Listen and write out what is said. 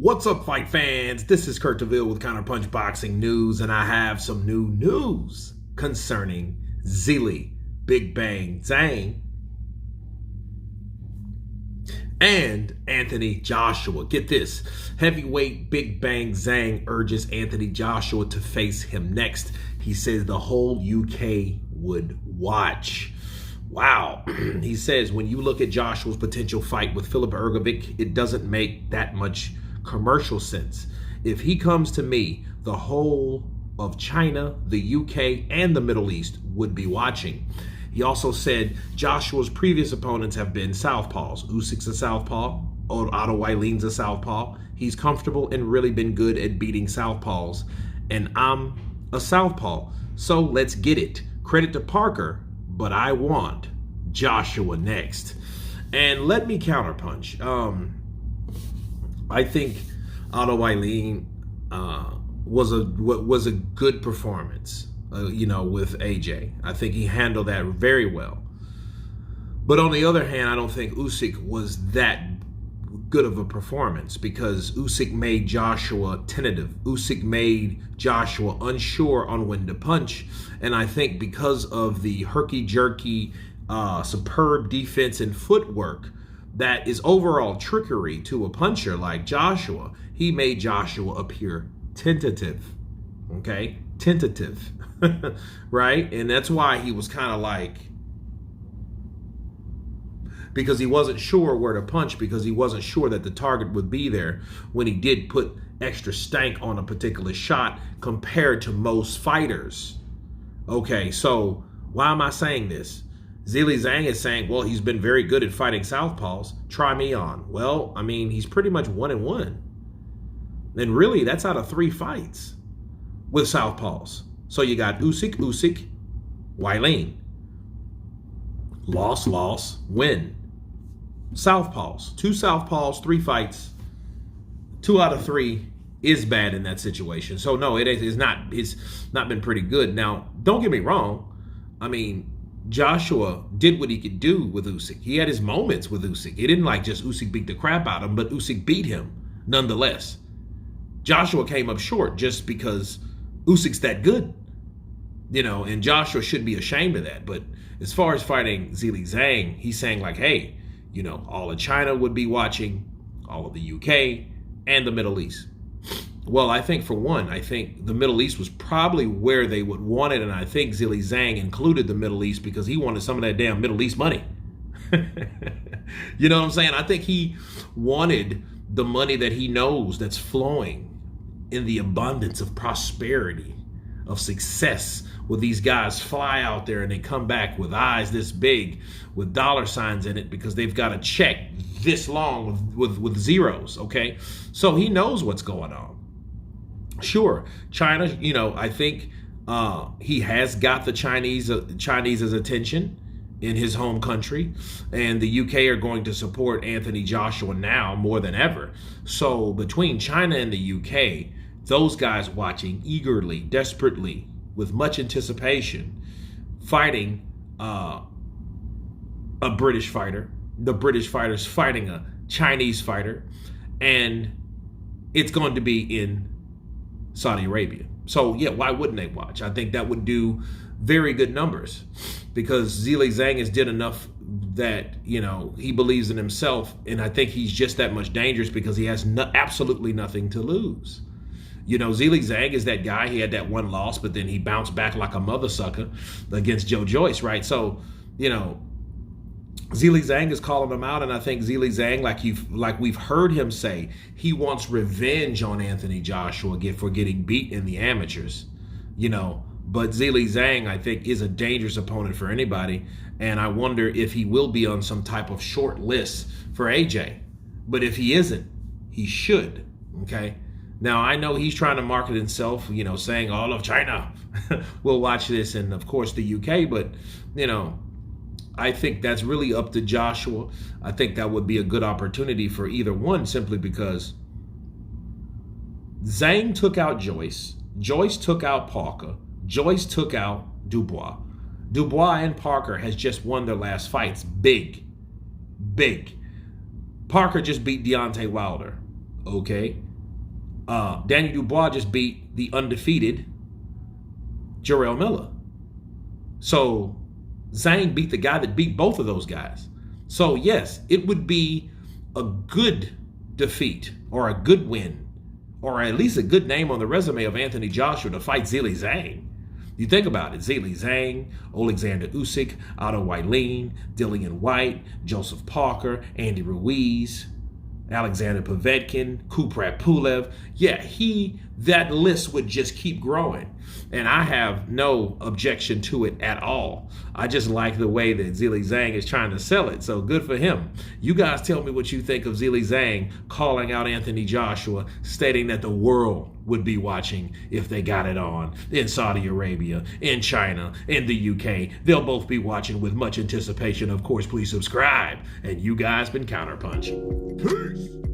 What's up, fight fans? This is Kurt DeVille with Counterpunch Boxing News, and I have some new news concerning Zhilei, Big Bang Zhang, and Anthony Joshua. Get this, heavyweight Big Bang Zhang urges Anthony Joshua to face him next. He says the whole UK would watch. Wow. He says when you look at Joshua's potential fight with Filip Hrgovic, it doesn't make that much commercial sense. If he comes to me, the whole of China, the UK, and the Middle East would be watching. He also said Joshua's previous opponents have been southpaws. Usyk's a southpaw. Otto Wylene's a southpaw. He's comfortable and really been good at beating southpaws. And I'm a southpaw. So let's get it. Credit to Parker, but I want Joshua next. And let me counterpunch. I think Otto Wylene was a good performance, with AJ. I think he handled that very well. But on the other hand, I don't think Usyk was that good of a performance because Usyk made Joshua tentative. Usyk made Joshua unsure on when to punch. And I think because of the herky-jerky, superb defense and footwork, that is overall trickery to a puncher like Joshua, he made Joshua appear tentative, okay? Tentative, right? And that's why he was kind of like, because he wasn't sure where to punch, because he wasn't sure that the target would be there when he did put extra stank on a particular shot compared to most fighters. Okay, so why am I saying this? Zhilei Zhang is saying, well, he's been very good at fighting southpaws. Try me on. Well, I mean, he's pretty much 1-1. And really, that's out of 3 fights with southpaws. So you got Usyk, Wylene. Loss, win. Southpaws. 2 southpaws, 3 fights. 2 out of 3 is bad in that situation. So no, it's not been pretty good. Now, don't get me wrong. I mean, Joshua did what he could do with Usyk. He had his moments with Usyk. It didn't like just Usyk beat the crap out of him, but Usyk beat him nonetheless. Joshua came up short just because Usyk's that good, and Joshua shouldn't be ashamed of that. But as far as fighting Zhilei Zhang, he's saying like, hey, all of China would be watching, all of the UK, and the Middle East. Well, I think for one, I think the Middle East was probably where they would want it, and I think Zhilei Zhang included the Middle East because he wanted some of that damn Middle East money. You know what I'm saying? I think he wanted the money that he knows that's flowing in the abundance of prosperity, of success, where these guys fly out there and they come back with eyes this big, with dollar signs in it because they've got a check this long with zeros, okay? So he knows what's going on. Sure, China, I think he has got the Chinese's attention in his home country, and the UK are going to support Anthony Joshua now more than ever. So between China and the UK, those guys watching eagerly, desperately, with much anticipation, fighting a British fighter, the British fighter's fighting a Chinese fighter, and it's going to be in Saudi Arabia. So yeah, why wouldn't they watch? I think that would do very good numbers because Zhilei Zhang has did enough that, he believes in himself. And I think he's just that much dangerous because he has absolutely nothing to lose. Zhilei Zhang is that guy. He had that one loss, but then he bounced back like a mother sucker against Joe Joyce, right? So, Zhilei Zhang is calling him out, and I think Zhilei Zhang, like we've heard him say, he wants revenge on Anthony Joshua for getting beat in the amateurs, But Zhilei Zhang, I think, is a dangerous opponent for anybody, and I wonder if he will be on some type of short list for AJ. But if he isn't, he should, okay? Now, I know he's trying to market himself, saying all of China will watch this, and of course the UK, but, I think that's really up to Joshua. I think that would be a good opportunity for either one simply because Zhang took out Joyce. Joyce took out Parker. Joyce took out Dubois. Dubois and Parker has just won their last fights. Big. Parker just beat Deontay Wilder. Okay. Daniel Dubois just beat the undefeated Jarrell Miller. So Zhang beat the guy that beat both of those guys. So yes, it would be a good defeat or a good win or at least a good name on the resume of Anthony Joshua to fight Zhilei Zhang. You think about it, Zhilei Zhang, Alexander Usyk, Otto Wylien, Dillian White, Joseph Parker, Andy Ruiz, Alexander Povetkin, Kuprat Pulev. Yeah, that list would just keep growing. And I have no objection to it at all. I just like the way that Zhilei Zhang is trying to sell it. So good for him. You guys tell me what you think of Zhilei Zhang calling out Anthony Joshua, stating that the world would be watching if they got it on in Saudi Arabia, in China, in the UK. They'll both be watching with much anticipation. Of course, please subscribe. And you guys been Counterpunch. Peace.